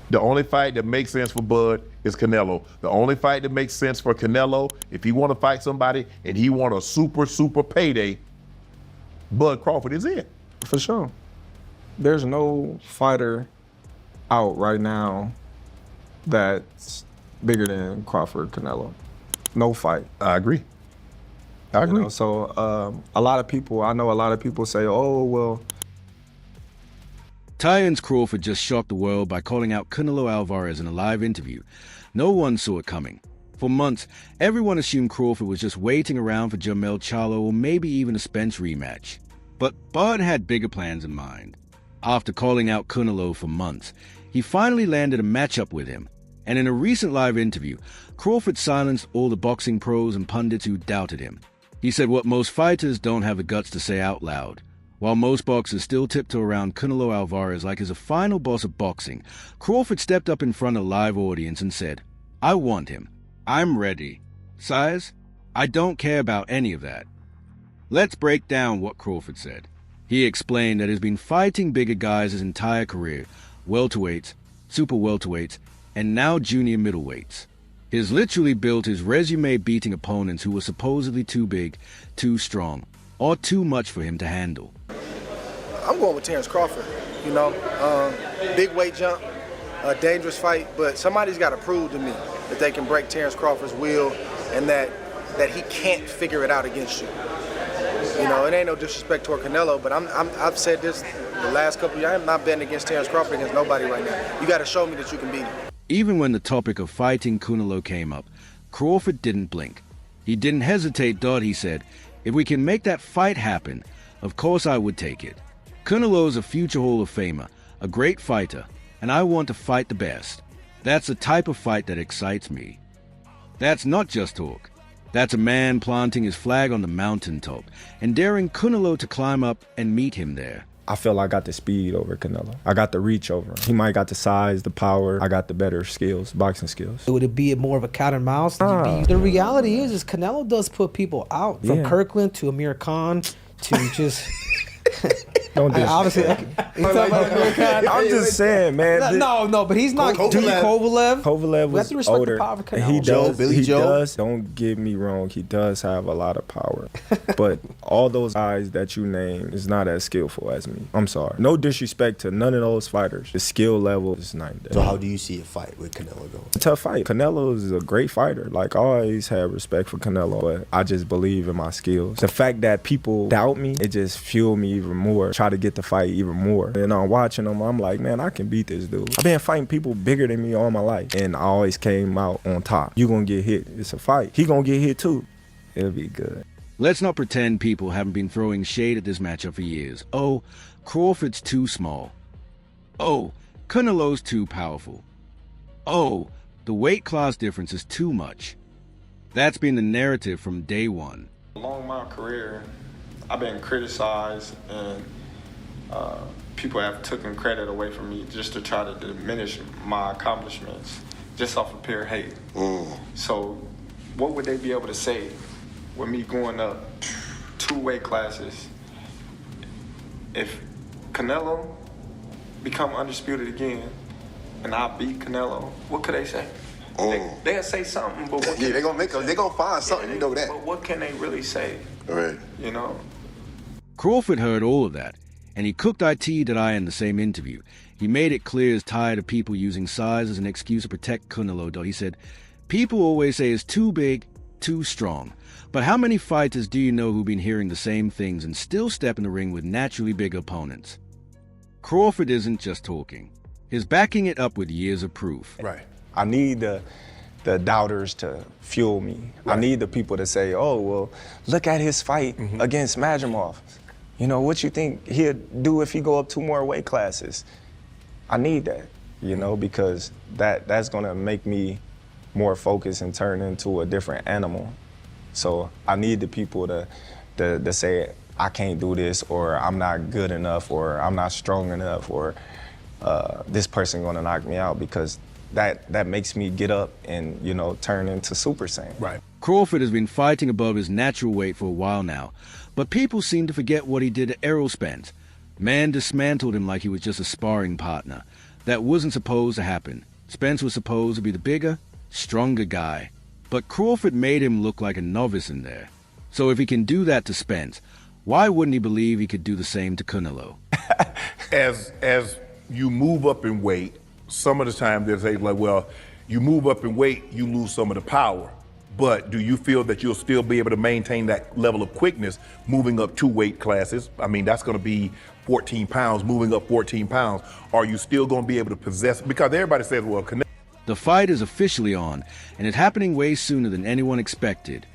The only fight that makes sense for Bud is Canelo. The only fight that makes sense for Canelo, if he want to fight somebody and he want a super payday, Bud Crawford is it. For sure. There's no fighter out right now that's bigger than Crawford Canelo. No fight. I agree. I agree. You know, so a lot of people say, oh, well. Terence Crawford just shocked the world by calling out Canelo Alvarez in a live interview. No one saw it coming. For months, everyone assumed Crawford was just waiting around for Jermell Charlo or maybe even a Spence rematch. But Bud had bigger plans in mind. After calling out Canelo for months, he finally landed a matchup with him. And in a recent live interview, Crawford silenced all the boxing pros and pundits who doubted him. He said what most fighters don't have the guts to say out loud. While most boxers still tiptoe around Canelo Alvarez like he's a final boss of boxing, Crawford stepped up in front of a live audience and said, "I want him. I'm ready. Size? I don't care about any of that." Let's break down what Crawford said. He explained that he's been fighting bigger guys his entire career, welterweights, super welterweights, and now junior middleweights. He's literally built his resume beating opponents who were supposedly too big, too strong, or too much for him to handle. I'm going with Terence Crawford, you know. Big weight jump, a dangerous fight, but somebody's got to prove to me that they can break Terence Crawford's will and that he can't figure it out against you. You know, it ain't no disrespect toward Canelo, but I've said this the last couple of years. I'm not betting against Terence Crawford against nobody right now. You got to show me that you can beat him. Even when the topic of fighting Canelo came up, Crawford didn't blink. He didn't hesitate, he said, "If we can make that fight happen, of course I would take it. Canelo's a future Hall of Famer, a great fighter, and I want to fight the best. That's the type of fight that excites me." That's not just talk. That's a man planting his flag on the mountaintop and daring Canelo to climb up and meet him there. I feel I got the speed over Canelo. I got the reach over him. He might got the size, the power. I got the better skills, boxing skills. Would it be more of a cat and mouse? The reality is Canelo does put people out. From Kirkland to Amir Khan to just... Don't do obviously, I'm just saying, man. No, but he's not. Kovalev. Kovalev was older. He does. Billy Joe. Does. Don't get me wrong. He does have a lot of power, but all those guys that you name is not as skillful as me. I'm sorry. No disrespect to none of those fighters. The skill level is night and day. So how do you see a fight with Canelo going? A tough fight. Canelo is a great fighter. Like, I always had respect for Canelo, but I just believe in my skills. The fact that people doubt me, it just fueled me even more. Try to get the fight even more. And I'm watching them, I'm like, man, I can beat this dude. I've been fighting people bigger than me all my life, and I always came out on top. You gonna get hit. It's a fight. He gonna get hit too. It'll be good. Let's not pretend people haven't been throwing shade at this matchup for years. Oh, Crawford's too small. Oh, Canelo's too powerful. Oh, the weight class difference is too much. That's been the narrative from day one. Along my career, I've been criticized, and people have taken credit away from me just to try to diminish my accomplishments just off of pure hate. So what would they be able to say with me going up 2 weight classes? If Canelo become undisputed again and I beat Canelo, what could they say? They'll say something, but what they're gonna find something, you know that. But what can they really say? Right. You know? Crawford heard all of that, and he cooked IT in the same interview. He made it clear he's tired of people using size as an excuse to protect Canelo. He said, "People always say it's too big, too strong. But how many fighters do you know who've been hearing the same things and still step in the ring with naturally big opponents?" Crawford isn't just talking. He's backing it up with years of proof. Right. I need the doubters to fuel me. Right. I need the people to say, oh, well, look at his fight against Majimov. You know, what you think he'll do if he go up 2 more weight classes? I need that, you know, because that's gonna make me more focused and turn into a different animal. So I need the people to say, I can't do this, or I'm not good enough, or I'm not strong enough, or this person gonna knock me out, because that makes me get up and, you know, turn into Super Saiyan. Right. Crawford has been fighting above his natural weight for a while now, but people seem to forget what he did to Errol Spence. Man dismantled him like he was just a sparring partner. That wasn't supposed to happen. Spence was supposed to be the bigger, stronger guy. But Crawford made him look like a novice in there. So if he can do that to Spence, why wouldn't he believe he could do the same to Canelo? As you move up in weight, some of the time they say like, well, you move up in weight, you lose some of the power. But do you feel that you'll still be able to maintain that level of quickness moving up 2 weight classes? I mean, that's going to be 14 pounds, moving up 14 pounds. Are you still going to be able to possess? Because everybody says, well, The fight is officially on, and it's happening way sooner than anyone expected.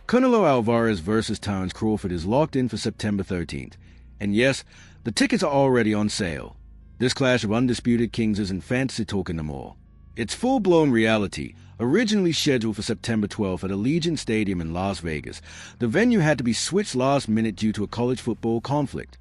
Canelo Alvarez versus Terence Crawford is locked in for September 13th. And yes, the tickets are already on sale. This clash of undisputed kings isn't fantasy talk anymore. It's full-blown reality. Originally scheduled for September 12th at Allegiant Stadium in Las Vegas, the venue had to be switched last minute due to a college football conflict.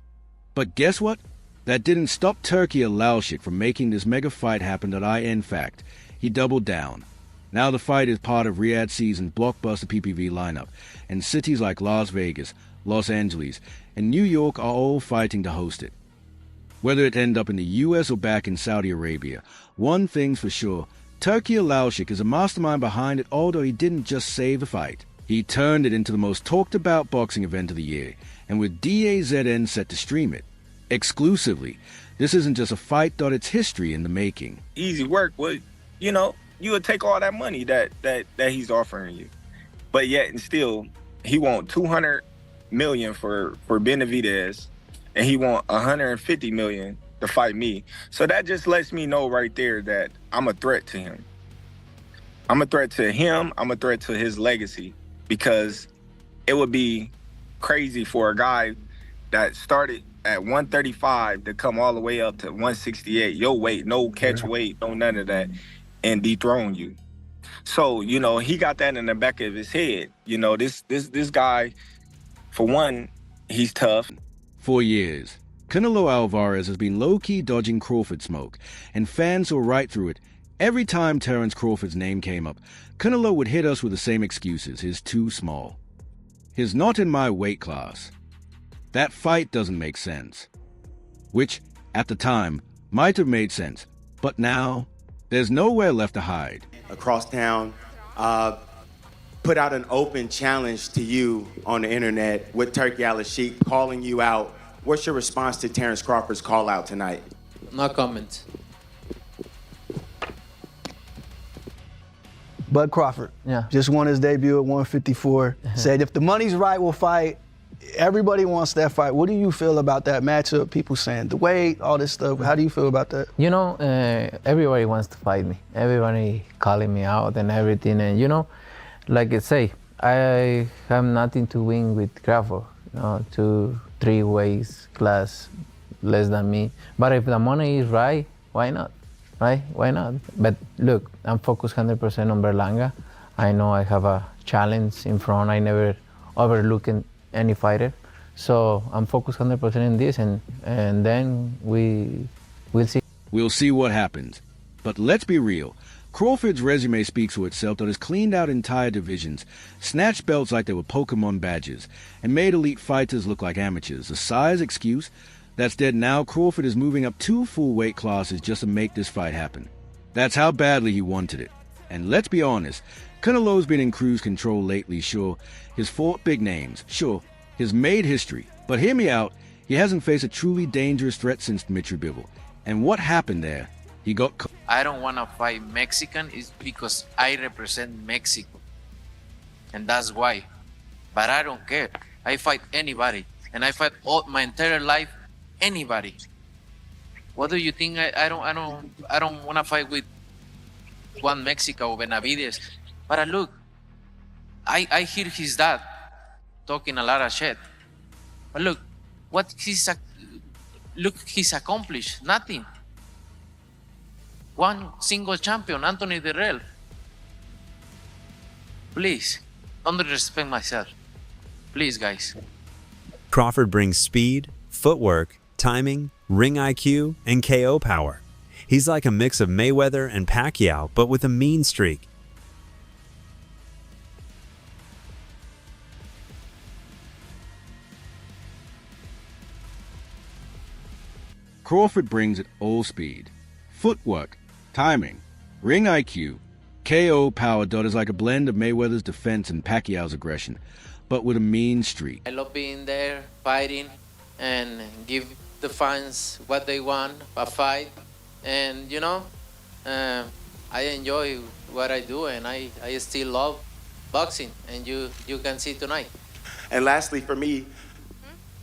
But guess what? That didn't stop Turkey Usyk from making this mega fight happen. In fact, he doubled down. Now the fight is part of Riyadh season's blockbuster PPV lineup, and cities like Las Vegas, Los Angeles, and New York are all fighting to host it. Whether it end up in the US or back in Saudi Arabia, one thing's for sure, Turkey Usyk is a mastermind behind it, although he didn't just save the fight. He turned it into the most talked about boxing event of the year, and with DAZN set to stream it exclusively. This isn't just a fight, it's history in the making. Easy work would, you would take all that money that he's offering you. But yet and still, he want $200 million for Benavidez, and he want $150 million to fight me. So that just lets me know right there that I'm a threat to him. I'm a threat to him. I'm a threat to his legacy, because it would be crazy for a guy that started at 135 to come all the way up to 168, your weight, no catch weight, no none of that, and dethrone you. So, he got that in the back of his head. This guy, for one, he's tough. For years, Canelo Alvarez has been low-key dodging Crawford smoke, and fans saw right through it. Every time Terence Crawford's name came up, Canelo would hit us with the same excuses. He's too small. He's not in my weight class. That fight doesn't make sense. Which, at the time, might have made sense. But now, there's nowhere left to hide. Across town, put out an open challenge to you on the internet with Turkey Usyk calling you out. What's your response to Terence Crawford's call out tonight? No comment. Bud Crawford, just won his debut at 154. Said if the money's right, we'll fight. Everybody wants that fight. What do you feel about that matchup? People saying the weight, all this stuff. How do you feel about that? Everybody wants to fight me. Everybody calling me out and everything. And like I say, I have nothing to win with Crawford. 2-3 weights class less than me. But if the money is right, why not? Right? Why not? But look, I'm focused 100% on Berlanga. I know I have a challenge in front. I never overlook any fighter. So I'm focused 100% in this, and then we'll see. We'll see what happens. But let's be real. Crawford's resume speaks for itself. That has cleaned out entire divisions, snatched belts like they were Pokemon badges, and made elite fighters look like amateurs. A size excuse? That's dead now. Crawford is moving up 2 full weight classes just to make this fight happen. That's how badly he wanted it. And let's be honest, Canelo's been in cruise control lately, sure. He's fought big names, sure. He's made history. But hear me out, he hasn't faced a truly dangerous threat since Dmitry Bivol. And what happened there? He got I don't want to fight Mexican is because I represent Mexico. And that's why. But I don't care. I fight anybody. And I fight all my entire life anybody. What do you think? I don't want to fight with Juan Mexico or Benavidez. But look, I hear his dad talking a lot of shit. But look, he's accomplished nothing. One single champion, Anthony Derrell. Please, don't disrespect myself. Please, guys. Crawford brings speed, footwork, timing, ring IQ, and KO power. He's like a mix of Mayweather and Pacquiao, but with a mean streak. Crawford brings it all speed, Footwork, timing, ring IQ, KO power dot is like a blend of Mayweather's defense and Pacquiao's aggression, but with a mean streak. I love being there, fighting, and give the fans what they want, a fight. And, you know, I enjoy what I do, and I still love boxing, and you can see tonight. And lastly, for me,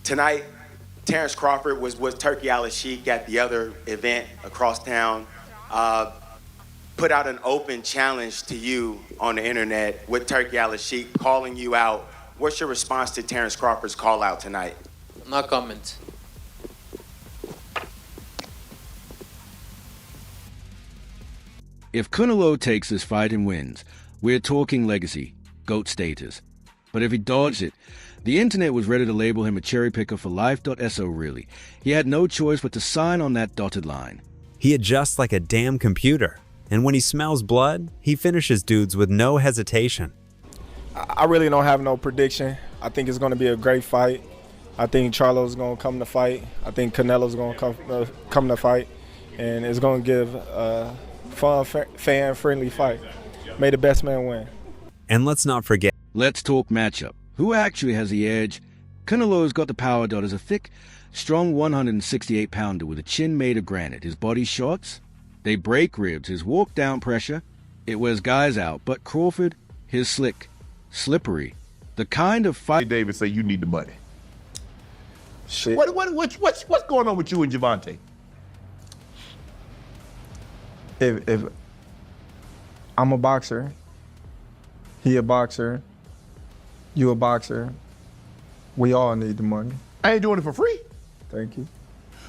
tonight, Terence Crawford was with Turkey Al-Sheikh at the other event across town. Put out an open challenge to you on the internet with Turkey Al-Sheikh calling you out. What's your response to Terence Crawford's call out tonight? No comment. If Canelo takes this fight and wins, we're talking legacy, GOAT status. But if he dodged it, the internet was ready to label him a cherry picker for life.so really. He had no choice but to sign on that dotted line. He adjusts like a damn computer. And when he smells blood, he finishes dudes with no hesitation. I really don't have no prediction. I think it's going to be a great fight. I think Charlo's going to come to fight. I think Canelo's going to come to fight. And it's going to give a fun, fan-friendly fight. May the best man win. And let's not forget. Let's talk matchup. Who actually has the edge? Canelo's got the power dot as a thick, strong 168-pounder with a chin made of granite. His body shots, they break ribs. His walk down pressure, it wears guys out. But Crawford, his slick, slippery, the kind of fight. David say you need the money. Shit. What's going on with you and Gervonta? If I'm a boxer, he a boxer, you a boxer, we all need the money. I ain't doing it for free. Thank you.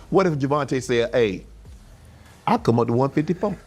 What if Gervonta said, hey, I'll come up to 154?